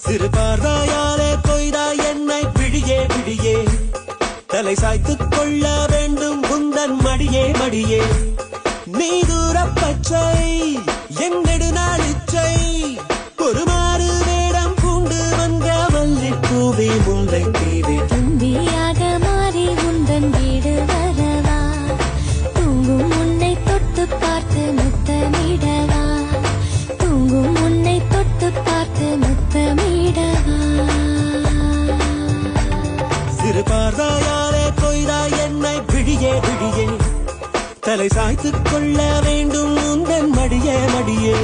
சிறு பார்வையாலே கொய்தாய் என்னை விழியே விழியே தலை சாய்த்துக் கொள்ள வேண்டும் உந்தன் மடியே மடியே நீ தூரப் பச்சை என் நெடுநாளிச்சை ஒரு மாறு வேடம் பூண்டு வந்த மல்லிப்பூவே முல்லை தீவே தும்பியாக மாறி உந்தன் வீடு வரவா தூங்கும் உன்னை தொட்டு பார்த்து முத்தமிடவா தூங்கும் உன்னை தொட்டு பார்த்து முத்தமிடவா சிறு பார்வையாலே கொய்தாய் என்னை விழியே விழியே தலை சாய்த்துக் கொள்ள வேண்டும் உந்தன் மடியே மடியே